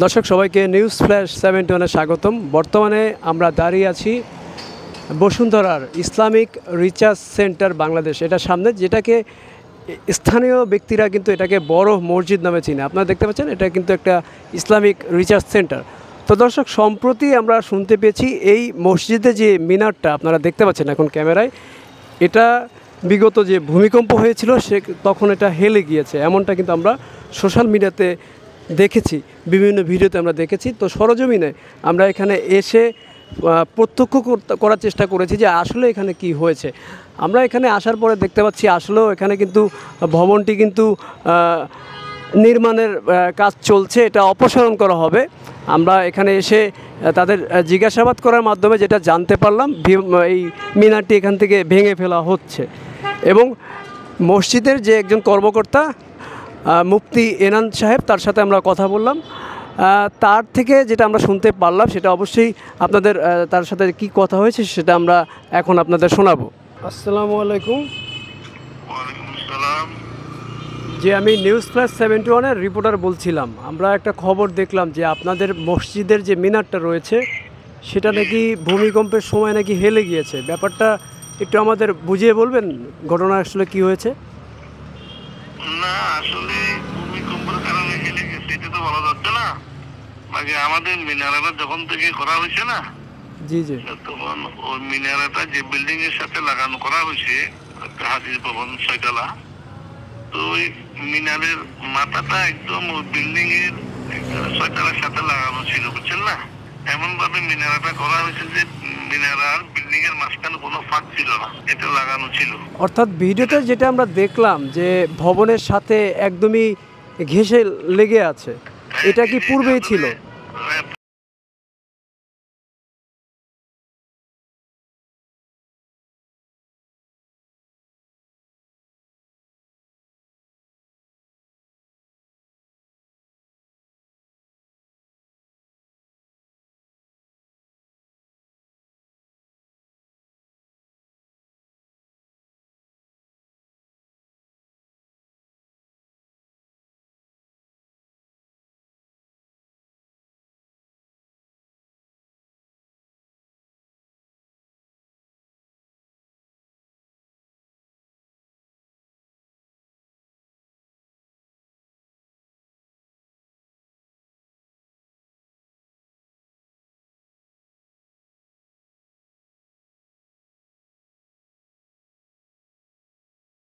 দর্শক সবাইকে news flash 71-এ স্বাগতম। বর্তমানে আমরা দাঁড়িয়ে আছি বসুন্ধরার ইসলামিক রিসার্চ সেন্টার বাংলাদেশ, এটা সামনে, যেটাকে স্থানীয় ব্যক্তিরা কিন্তু এটাকে বড় মসজিদ নামে চিনে। আপনারা দেখতে পাচ্ছেন এটা কিন্তু একটা ইসলামিক রিসার্চ সেন্টার। তো দর্শক, সম্প্রতি আমরা শুনতে পেয়েছি এই মসজিদে যে মিনারটা আপনারা দেখতে পাচ্ছেন এখন ক্যামেরায়, এটা বিগত যে ভূমিকম্প হয়েছিল তখন এটা হেলে গিয়েছে, এমনটা কিন্তু আমরা সোশ্যাল মিডিয়াতে দেখেছি, বিভিন্ন ভিডিওতে আমরা দেখেছি। তো সরজমিনে আমরা এখানে এসে প্রত্যক্ষ করার চেষ্টা করেছি যে আসলে এখানে কি হয়েছে। আমরা এখানে আসার পরে দেখতে পাচ্ছি আসলেও এখানে কিন্তু ভবনটি কিন্তু নির্মাণের কাজ চলছে, এটা অপসারণ করা হবে। আমরা এখানে এসে তাদের জিজ্ঞাসাবাদ করার মাধ্যমে যেটা জানতে পারলাম, এই মিনারটি এখান থেকে ভেঙে ফেলা হচ্ছে। এবং মসজিদের যে একজন কর্মকর্তা মুফতি এনান সাহেব, তার সাথে আমরা কথা বললাম। তার থেকে যেটা আমরা শুনতে পারলাম সেটা অবশ্যই আপনাদের, তার সাথে কি কথা হয়েছে সেটা আমরা এখন আপনাদের শোনাবো। আসসালামু আলাইকুম। যে আমি নিউজ ফ্ল্যাশ 71-এর রিপোর্টার বলছিলাম। আমরা একটা খবর দেখলাম যে আপনাদের মসজিদের যে মিনারটা রয়েছে সেটা নাকি ভূমিকম্পের সময় নাকি হেলে গিয়েছে। ব্যাপারটা একটু আমাদের বুঝিয়ে বলবেন, ঘটনা আসলে কি হয়েছে? না, আসলে ভূমিকম্পের কারণে হেলে গেছে এটা তো বলা যাচ্ছে না। আগে আমাদের মিনারেটা যখন থেকে করা হয়েছে না, জি জি, তখন ওই মিনারেটা যে বিল্ডিং এর সাথে লাগানো করা হয়েছে, একটা হাজির ভবন 6 তলা, তো ওই মিনারের মাথাটা একদম ওই বিল্ডিং এর 6 তলার সাথে লাগানো ছিল, বুঝছেন না? এমন ভাবে মিনারেটা করা হয়েছে যে মিনার আর বিল্ডিং এর মাঝখানে কোনো ফাঁক ছিল না, এটা লাগানো ছিল। অর্থাৎ ভিডিওতে যেটা আমরা দেখলাম যে ভবনের সাথে একদমই ঘেঁষে লেগে আছে, এটা কি পূর্বেই ছিল?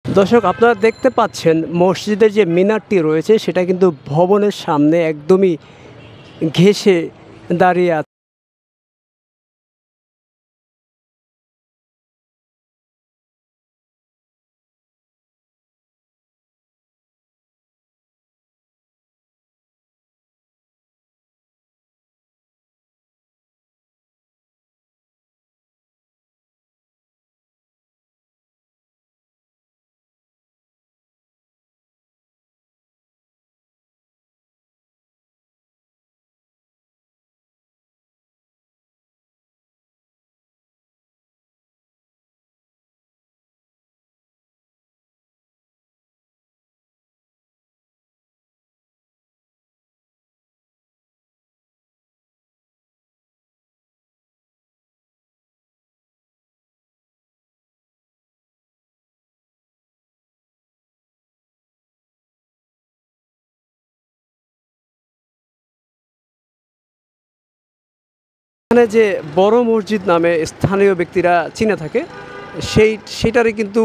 দর্শক, আপনারা দেখতে পাচ্ছেন মসজিদের যে মিনারটি রয়েছে সেটা কিন্তু ভবনের সামনে একদমই ঘেঁষে দাঁড়িয়ে আছে। এখানে যে বড় মসজিদ নামে স্থানীয় ব্যক্তিরা চিনে থাকে, সেটারই কিন্তু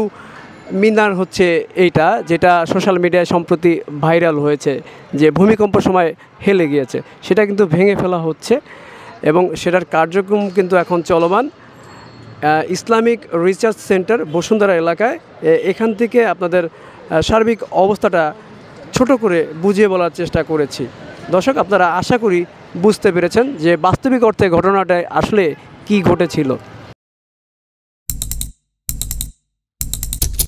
মিনার হচ্ছে এইটা, যেটা সোশ্যাল মিডিয়ায় সম্প্রতি ভাইরাল হয়েছে যে ভূমিকম্প সময় হেলে গিয়েছে, সেটা কিন্তু ভেঙে ফেলা হচ্ছে এবং সেটার কার্যক্রম কিন্তু এখন চলমান। ইসলামিক রিসার্চ সেন্টার বসুন্ধরা এলাকায়, এখান থেকে আপনাদের সার্বিক অবস্থাটা ছোট করে বুঝিয়ে বলার চেষ্টা করেছি। দর্শক, আপনারা আশা করি বুঝতে পেরেছেন যে বাস্তবিক অর্থে ঘটনাটা আসলে কি ঘটেছিল।